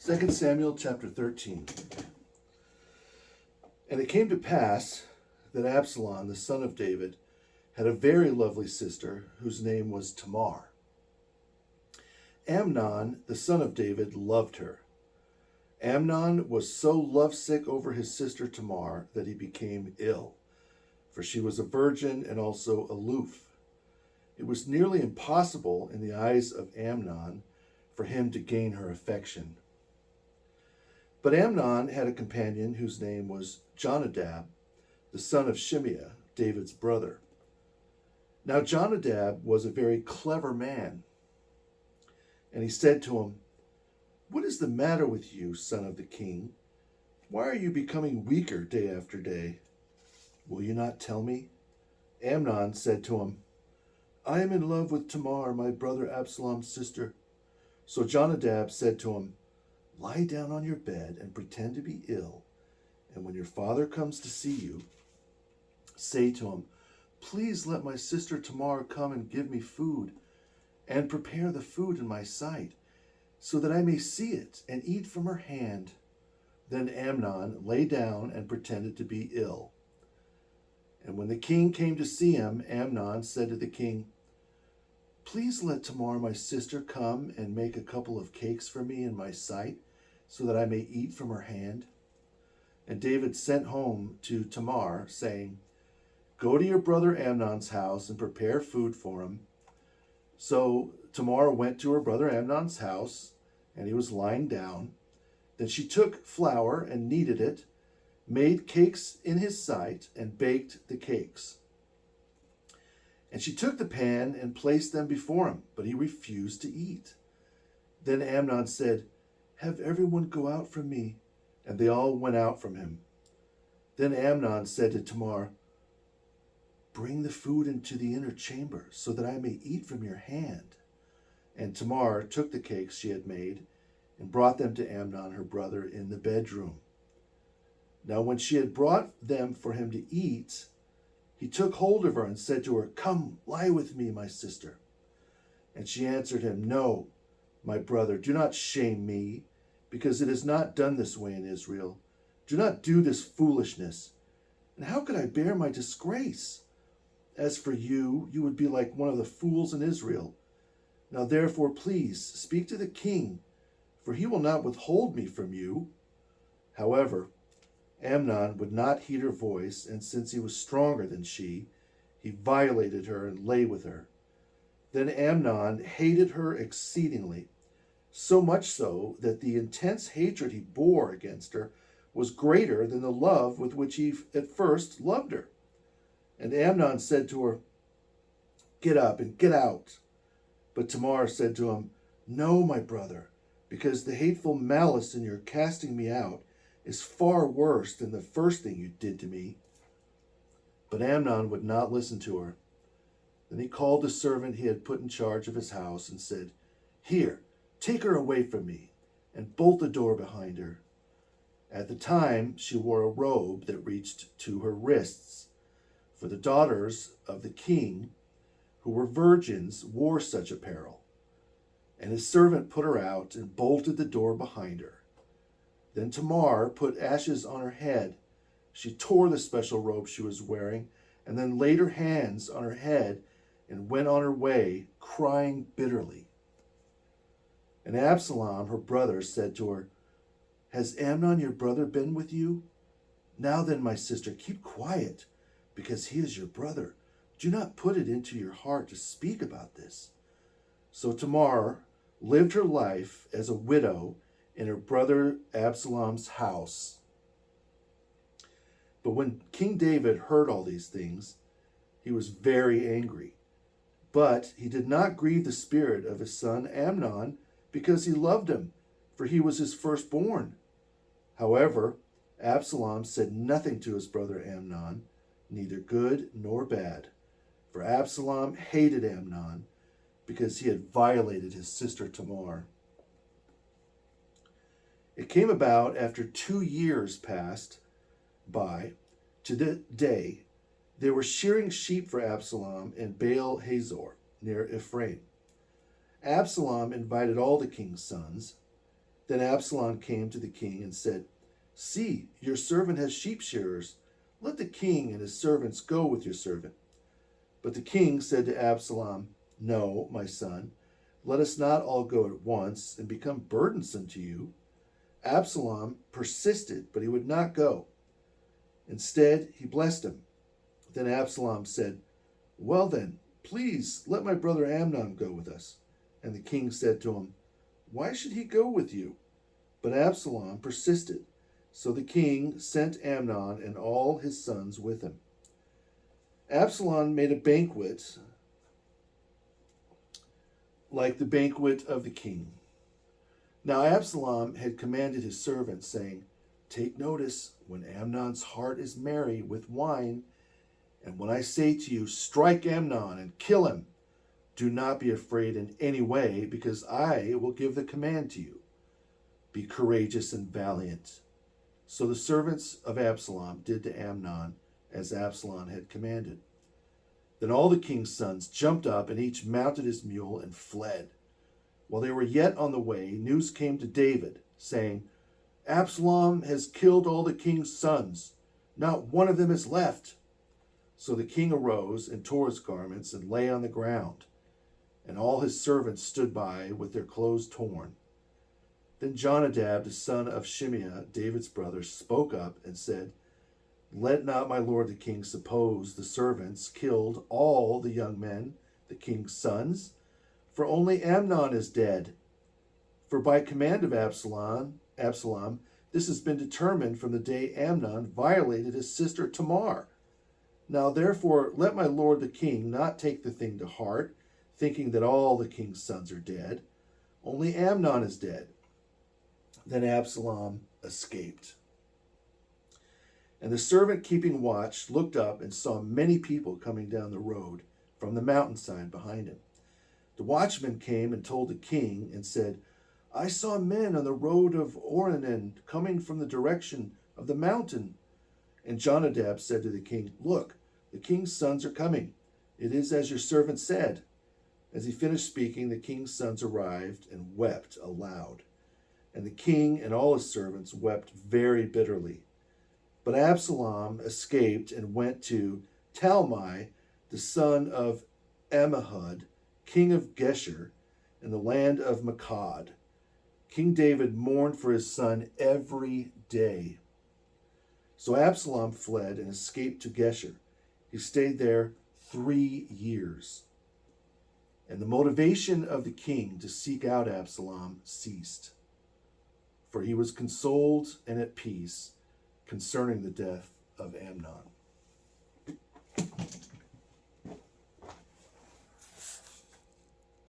2 Samuel chapter 13. And it came to pass that Absalom, the son of David, had a very lovely sister whose name was Tamar. Amnon, the son of David, loved her. Amnon was so lovesick over his sister Tamar that he became ill, for she was a virgin and also aloof. It was nearly impossible in the eyes of Amnon for him to gain her affection. But Amnon had a companion whose name was Jonadab, the son of Shimeah, David's brother. Now Jonadab was a very clever man, and he said to him, "What is the matter with you, son of the king? Why are you becoming weaker day after day? Will you not tell me?" Amnon said to him, "I am in love with Tamar, my brother Absalom's sister." So Jonadab said to him, "Lie down on your bed and pretend to be ill, and when your father comes to see you, say to him, 'Please let my sister Tamar come and give me food, and prepare the food in my sight, so that I may see it and eat from her hand.'" Then Amnon lay down and pretended to be ill. And when the king came to see him, Amnon said to the king, "Please let Tamar, my sister, come and make a couple of cakes for me in my sight, so that I may eat from her hand." And David sent home to Tamar, saying, "Go to your brother Amnon's house and prepare food for him." So Tamar went to her brother Amnon's house, and he was lying down. Then she took flour and kneaded it, made cakes in his sight, and baked the cakes. And she took the pan and placed them before him, but he refused to eat. Then Amnon said, "Have everyone go out from me." And they all went out from him. Then Amnon said to Tamar, "Bring the food into the inner chamber, so that I may eat from your hand." And Tamar took the cakes she had made and brought them to Amnon her brother in the bedroom. Now when she had brought them for him to eat, he took hold of her and said to her, "Come, lie with me, my sister." And she answered him, "No, my brother, do not shame me, because it is not done this way in Israel. Do not do this foolishness. And how could I bear my disgrace? As for you, you would be like one of the fools in Israel. Now therefore, please speak to the king, for he will not withhold me from you." However, Amnon would not heed her voice, and since he was stronger than she, he violated her and lay with her. Then Amnon hated her exceedingly, so much so that the intense hatred he bore against her was greater than the love with which he at first loved her. And Amnon said to her, "Get up and get out." But Tamar said to him, "No, my brother, because the hateful malice in your casting me out is far worse than the first thing you did to me." But Amnon would not listen to her. Then he called the servant he had put in charge of his house and said, "Here, take her away from me, and bolt the door behind her." At the time, she wore a robe that reached to her wrists, for the daughters of the king, who were virgins, wore such apparel. And his servant put her out and bolted the door behind her. Then Tamar put ashes on her head. She tore the special robe she was wearing, and then laid her hands on her head and went on her way, crying bitterly. And Absalom, her brother, said to her, "Has Amnon your brother been with you? Now then, my sister, keep quiet, because he is your brother. Do not put it into your heart to speak about this." So Tamar lived her life as a widow in her brother Absalom's house. But when King David heard all these things, he was very angry. But he did not grieve the spirit of his son Amnon, because he loved him, for he was his firstborn. However, Absalom said nothing to his brother Amnon, neither good nor bad, for Absalom hated Amnon because he had violated his sister Tamar. It came about after 2 years passed by, to the day, they were shearing sheep for Absalom in Baal Hazor, near Ephraim. Absalom invited all the king's sons, Then Absalom came to the king and said, "See, your servant has sheep shearers. Let the king and his servants go with your servant." But the king said to Absalom, "No, my son, let us not all go at once and become burdensome to you." Absalom persisted, but he would not go. Instead, he blessed him. Then Absalom said, "Well then, please let my brother Amnon go with us." And the king said to him, "Why should he go with you?" But Absalom persisted. So the king sent Amnon and all his sons with him. Absalom made a banquet like the banquet of the king. Now Absalom had commanded his servants, saying, "Take notice, when Amnon's heart is merry with wine, and when I say to you, 'Strike Amnon and kill him,' do not be afraid in any way, because I will give the command to you. Be courageous and valiant." So the servants of Absalom did to Amnon as Absalom had commanded. Then all the king's sons jumped up, and each mounted his mule and fled. While they were yet on the way, news came to David, saying, "Absalom has killed all the king's sons. Not one of them is left." So the king arose and tore his garments and lay on the ground, and all his servants stood by with their clothes torn. Then Jonadab, the son of Shimeah, David's brother, spoke up and said, "Let not my lord the king suppose the servants killed all the young men, the king's sons, for only Amnon is dead. For by command of Absalom, this has been determined from the day Amnon violated his sister Tamar. Now therefore let my lord the king not take the thing to heart, thinking that all the king's sons are dead. Only Amnon is dead." Then Absalom escaped. And the servant keeping watch looked up and saw many people coming down the road from the mountainside behind him. The watchman came and told the king and said, "I saw men on the road of Oronan coming from the direction of the mountain." And Jonadab said to the king, "Look, the king's sons are coming. It is as your servant said." As he finished speaking, the king's sons arrived and wept aloud. And the king and all his servants wept very bitterly. But Absalom escaped and went to Talmai, the son of Ammihud, king of Geshur, in the land of Makad. King David mourned for his son every day. So Absalom fled and escaped to Geshur. He stayed there 3 years. And the motivation of the king to seek out Absalom ceased, for he was consoled and at peace concerning the death of Amnon.